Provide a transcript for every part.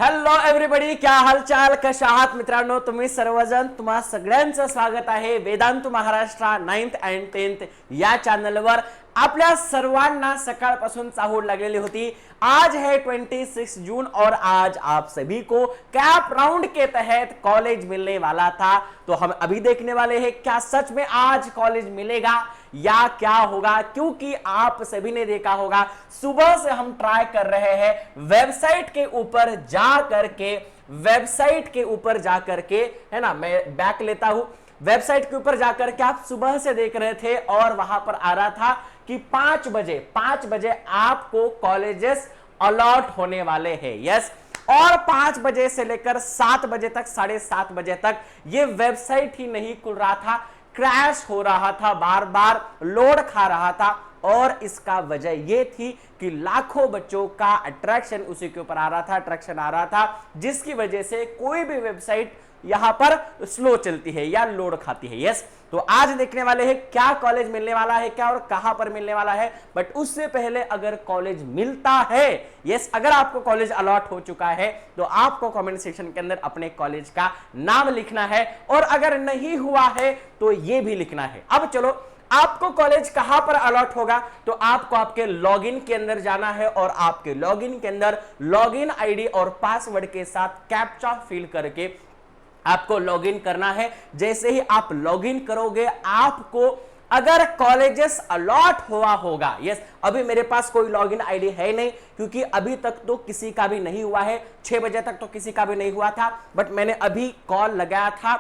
Hello everybody, क्या हालचाल, कशा आहात मित्रांनो? तुम्ही सर्वजण, तुम्हा सगळ्यांचं स्वागत आहे वेदांत महाराष्ट्र 9th and 10th या चॅनलवर. आपल्या सर्वांना सकाळपासून चाहूल लागलेली होती. आज है 26 जून और आज आप सभी को कैप राउंड के तहत कॉलेज मिलने वाला था. तो हम अभी देखने वाले हैं क्या सच में आज कॉलेज मिलेगा या क्या होगा, क्योंकि आप सभी ने देखा होगा सुबह से हम ट्राई कर रहे हैं वेबसाइट के ऊपर जा करके है ना. मैं बैक लेता हूं. वेबसाइट के ऊपर जाकर के आप सुबह से देख रहे थे और वहां पर आ रहा था कि 5 बजे आपको कॉलेजेस अलॉट होने वाले हैं. यस, और 5 बजे से लेकर 7 बजे तक, 7:30 बजे तक ये वेबसाइट ही नहीं खुल रहा था, क्रैश हो रहा था, बार बार लोड खा रहा था. और इसका वजह यह थी कि लाखों बच्चों का अट्रैक्शन उसी के ऊपर आ रहा था, जिसकी वजह से कोई भी वेबसाइट यहां पर स्लो चलती है या लोड खाती है. यस, तो आज देखने वाले हैं क्या कॉलेज मिलने वाला है, क्या और कहां पर मिलने वाला है. बट उससे पहले अगर कॉलेज मिलता है, यस, अगर आपको कॉलेज अलॉट हो चुका है तो आपको कमेंट सेक्शन के अंदर अपने कॉलेज का नाम लिखना है, और अगर नहीं हुआ है तो यह भी लिखना है. अब चलो, आपको कॉलेज कहां पर अलॉट होगा, तो आपको आपके लॉगिन के अंदर जाना है और आपके लॉगिन के अंदर लॉगिन आईडी और पासवर्ड के साथ कैप्चा फिल करके आपको लॉगिन करना है. जैसे ही आप लॉगिन करोगे, आपको अगर कॉलेजेस अलॉट हुआ होगा, यस, अभी मेरे पास कोई लॉगिन आईडी है नहीं क्योंकि अभी तक तो किसी का भी नहीं हुआ है. 6 बजे तक तो किसी का भी नहीं हुआ था. बट मैंने अभी कॉल लगाया था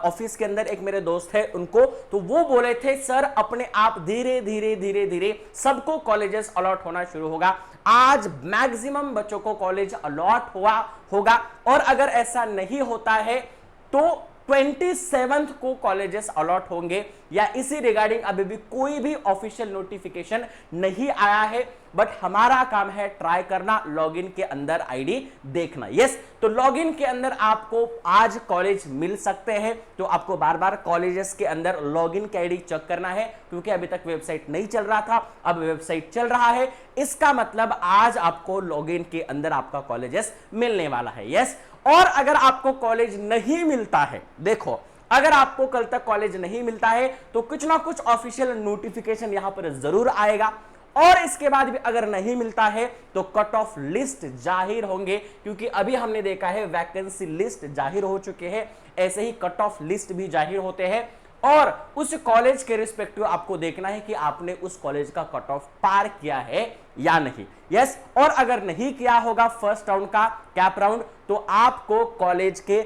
ऑफिस के अंदर, एक मेरे दोस्त है उनको, तो वो बोले थे सर अपने आप धीरे धीरे सबको कॉलेजेस अलॉट होना शुरू होगा. आज मैक्सिमम बच्चों को कॉलेज अलॉट हुआ होगा, और अगर ऐसा नहीं होता है तो 27 को कॉलेजेस अलॉट होंगे, या इसी रिगार्डिंग अभी भी कोई भी ऑफिशियल नोटिफिकेशन नहीं आया है. बट हमारा काम है ट्राई करना, लॉगिन के अंदर आईडी देखना. यस, तो लॉगिन के अंदर आपको आज कॉलेज मिल सकते हैं, तो आपको बार बार कॉलेजेस के अंदर लॉगिन की आईडी चेक करना है, क्योंकि अभी तक वेबसाइट नहीं चल रहा था, अब वेबसाइट चल रहा है. इसका मतलब आज आपको लॉगिन के अंदर आपका कॉलेजेस मिलने वाला है. यस, और अगर आपको कॉलेज नहीं मिलता है, देखो, अगर आपको कल तक कॉलेज नहीं मिलता है तो कुछ ना कुछ ऑफिशियल नोटिफिकेशन यहां पर जरूर आएगा, और इसके बाद भी अगर नहीं मिलता है तो कट ऑफ लिस्ट जाहिर होंगे, क्योंकि अभी हमने देखा है वैकेंसी लिस्ट जाहिर हो चुके हैं, ऐसे ही कट ऑफ लिस्ट भी जाहिर होते हैं, और उस कॉलेज के रिस्पेक्टिव आपको देखना है कि आपने उस कॉलेज का कट ऑफ पार किया है या नहीं. यस, और अगर नहीं किया होगा फर्स्ट राउंड का कैप राउंड, तो आपको कॉलेज के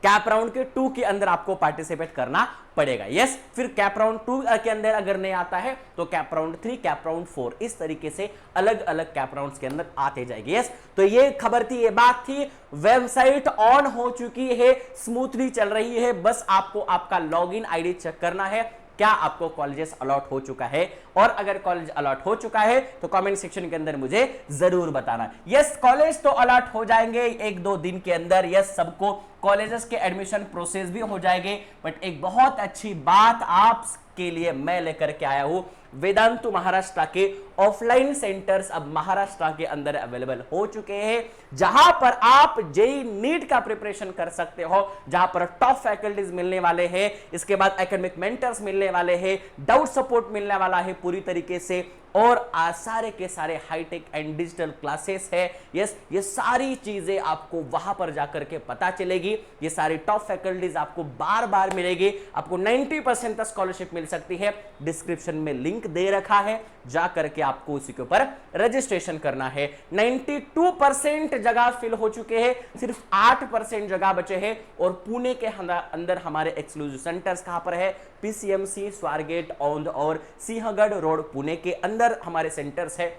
कैप राउंड के 2 के अंदर आपको पार्टिसिपेट करना पड़ेगा. यस, फिर कैप राउंड 2 के अंदर अगर नहीं आता है तो कैप राउंड 3, कैप राउंड 4, इस तरीके से अलग अलग कैप राउंड्स के अंदर आते जाएंगे. यस, तो ये खबर थी, ये बात थी. वेबसाइट ऑन हो चुकी है, स्मूथली चल रही है, बस आपको आपका लॉगिन आईडी चेक करना है क्या आपको कॉलेजेस अलॉट हो चुका है, और अगर कॉलेज अलॉट हो चुका है तो कमेंट सेक्शन के अंदर मुझे जरूर बताना. यस, कॉलेज तो अलॉट हो जाएंगे 1-2 दिन के अंदर. यस, सबको कॉलेजेस के एडमिशन प्रोसेस भी हो जाएंगे. बट एक बहुत अच्छी बात आपके लिए मैं लेकर के आया हूं, वेदांतु महाराष्ट्र के ऑफलाइन सेंटर्स अब महाराष्ट्र के अंदर अवेलेबल हो चुके हैं, जहां पर आप जेई नीट का प्रिपरेशन कर सकते हो, जहां पर टॉप फैकल्टीज मिलने वाले हैं, इसके बाद एकेडमिक मेंटर्स मिलने वाले हैं, डाउट सपोर्ट मिलने वाला है पूरी तरीके से, और सारे के सारे हाईटेक एंड डिजिटल क्लासेस है. यस, ये सारी चीजें आपको वहां पर जाकर के पता चलेगी. ये सारी टॉप फैकल्टीज आपको बार बार मिलेगी. आपको 90% तक स्कॉलरशिप मिल सकती है. डिस्क्रिप्शन में लिंक दे रखा है, जाकर के आपको उसी के ऊपर रजिस्ट्रेशन करना है. 92% जगह फिल हो चुके हैं, सिर्फ 8% जगह बचे हैं. और पुणे के अंदर हमारे एक्सक्लूसिव सेंटर्स कहां पर है, पीसीएमसी, स्वारगेट, औंध और सिंहगढ़ रोड पुणे के अंदर हमारे सेंटर्स है.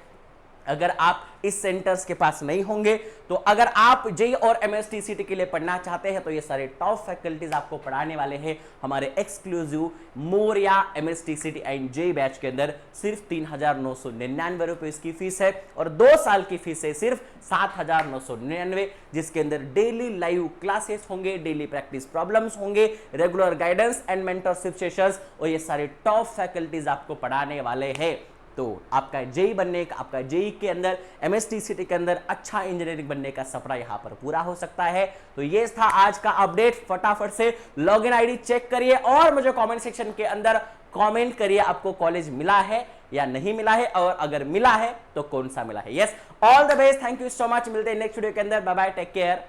अगर आप इस सेंटर्स के पास नहीं होंगे, तो अगर आप जेई और एमएसटीसीटी के लिए पढ़ना चाहते हैं तो ये सारे टॉप फैकल्टीज आपको पढ़ाने वाले हैं हमारे एक्सक्लूसिव मोरिया एमएसटीसीटी एंड जेई बैच के अंदर. सिर्फ 3,999 रुपए इसकी फीस है, और 2 साल की फीस है सिर्फ 7,999, जिसके अंदर डेली लाइव क्लासेस होंगे, डेली प्रैक्टिस प्रॉब्लम्स होंगे, regular guidance and mentorship sessions, और ये सारे टॉप फैकल्टीज आपको पढ़ाने वाले हैं. तो आपका जेई बनने का, आपका जेई के अंदर एमएसटीसीटी के अंदर अच्छा इंजीनियरिंग बनने का सपना यहां पर पूरा हो सकता है। तो ये था आज का अपडेट। फटाफट से लॉगिन आईडी चेक करिए और मुझे कमेंट सेक्शन के अंदर कमेंट करिए आपको कॉलेज मिला है या नहीं मिला है, और अगर मिला है तो कौन सा मिला है। Yes, all the best, thank you so much. मिलते हैं नेक्स्ट वीडियो के अंदर। Bye bye, take care.